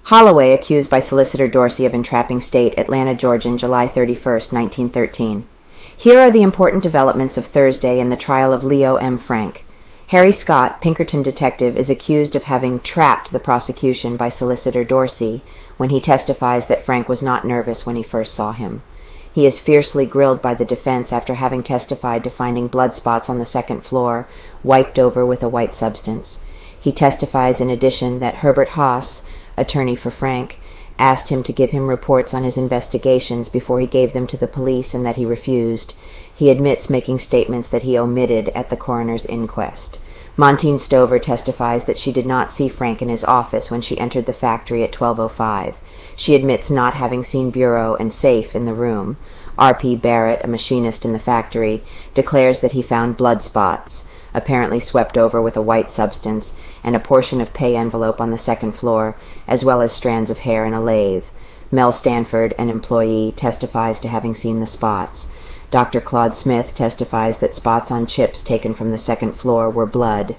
Holloway, accused by Solicitor Dorsey of entrapping State, Atlanta, Georgian, July 31, 1913. Here are the important developments of Thursday in the trial of Leo M. Frank. Harry Scott, Pinkerton detective, is accused of having trapped the prosecution by Solicitor Dorsey when he testifies that Frank was not nervous when he first saw him. He is fiercely grilled by the defense after having testified to finding blood spots on the second floor, wiped over with a white substance. He testifies in addition that Herbert Haas, attorney for Frank, asked him to give him reports on his investigations before he gave them to the police and that he refused. He admits making statements that he omitted at the coroner's inquest. Monteen Stover testifies that she did not see Frank in his office when she entered the factory at 12:05. She admits not having seen bureau and safe in the room. R.P. Barrett, a machinist in the factory, declares that he found blood spots, apparently swept over with a white substance, and a portion of pay envelope on the second floor, as well as strands of hair in a lathe. Mel Stanford, an employee, testifies to having seen the spots. Dr. Claude Smith testifies that spots on chips taken from the second floor were blood.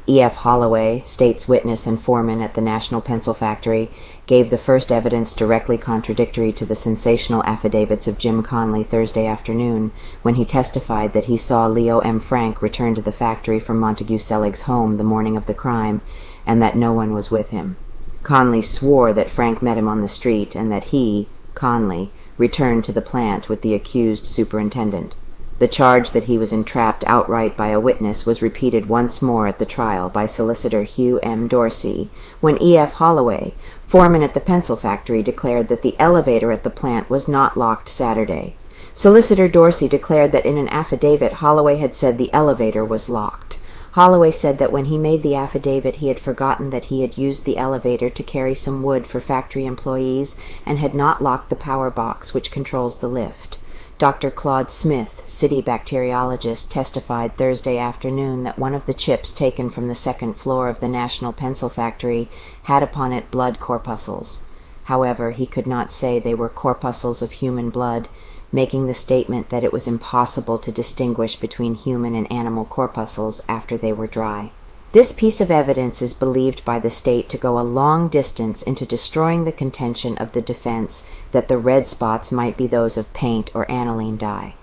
E.F. Holloway, state's witness and foreman at the National Pencil Factory, gave the first evidence directly contradictory to the sensational affidavits of Jim Conley Thursday afternoon, when he testified that he saw Leo M. Frank return to the factory from Montague Selig's home the morning of the crime, and that no one was with him. Conley swore that Frank met him on the street and that he, Conley, returned to the plant with the accused superintendent. The charge that he was entrapped outright by a witness was repeated once more at the trial by Solicitor Hugh M. Dorsey, when E.F. Holloway, foreman at the pencil factory, declared that the elevator at the plant was not locked Saturday. Solicitor Dorsey declared that in an affidavit Holloway had said the elevator was locked. Holloway said that when he made the affidavit he had forgotten that he had used the elevator to carry some wood for factory employees and had not locked the power box which controls the lift. Dr. Claude Smith, city bacteriologist, testified Thursday afternoon that one of the chips taken from the second floor of the National Pencil Factory had upon it blood corpuscles. However, he could not say they were corpuscles of human blood, making the statement that it was impossible to distinguish between human and animal corpuscles after they were dry. This piece of evidence is believed by the state to go a long distance into destroying the contention of the defense that the red spots might be those of paint or aniline dye.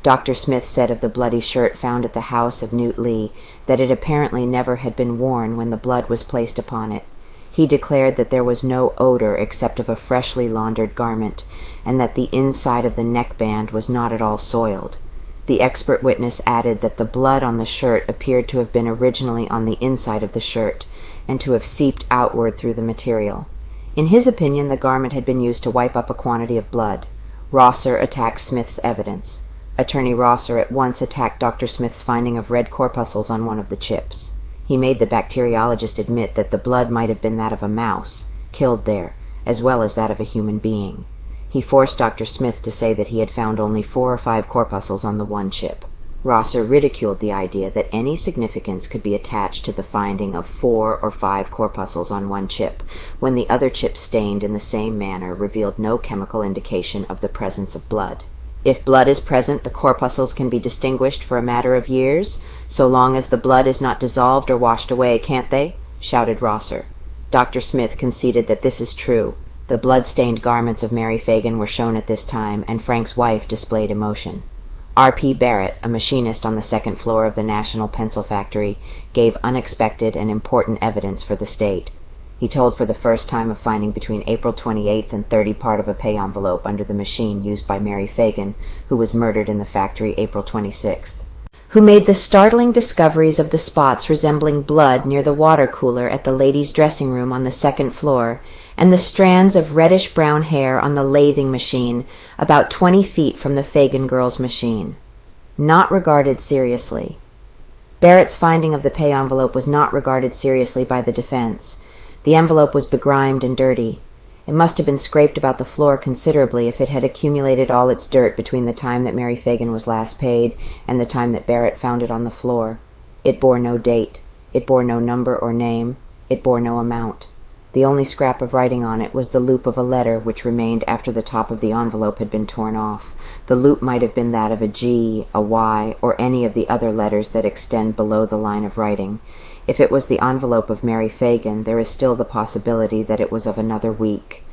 Dr. Smith said of the bloody shirt found at the house of Newt Lee that it apparently never had been worn when the blood was placed upon it. He declared that there was no odor except of a freshly laundered garment, and that the inside of the neckband was not at all soiled. The expert witness added that the blood on the shirt appeared to have been originally on the inside of the shirt, and to have seeped outward through the material. In his opinion, the garment had been used to wipe up a quantity of blood. Rosser attacked Smith's evidence. Attorney Rosser at once attacked Dr. Smith's finding of red corpuscles on one of the chips. He made the bacteriologist admit that the blood might have been that of a mouse, killed there, as well as that of a human being. He forced Dr. Smith to say that he had found only 4 or 5 corpuscles on the one chip. Rosser ridiculed the idea that any significance could be attached to the finding of 4 or 5 corpuscles on one chip, when the other chips stained in the same manner revealed no chemical indication of the presence of blood. If blood is present, the corpuscles can be distinguished for a matter of years, so long as the blood is not dissolved or washed away, can't they? Shouted Rosser. Dr. Smith conceded that this is true. The blood-stained garments of Mary Fagan were shown at this time, and Frank's wife displayed emotion. R.P. Barrett, a machinist on the second floor of the National Pencil Factory, gave unexpected and important evidence for the state. He told for the first time of finding between April 28th and 30 part of a pay envelope under the machine used by Mary Fagan, who was murdered in the factory April 26th. Who made the startling discoveries of the spots resembling blood near the water cooler at the ladies' dressing room on the second floor, and the strands of reddish-brown hair on the lathing machine about 20 feet from the Fagan girl's machine. Not regarded seriously. Barrett's finding of the pay envelope was not regarded seriously by the defense. The envelope was begrimed and dirty. It must have been scraped about the floor considerably if it had accumulated all its dirt between the time that Mary Fagan was last paid and the time that Barrett found it on the floor. It bore no date. It bore no number or name. It bore no amount. The only scrap of writing on it was the loop of a letter which remained after the top of the envelope had been torn off. The loop might have been that of a G, a Y, or any of the other letters that extend below the line of writing. If it was the envelope of Mary Fagan, there is still the possibility that it was of another week.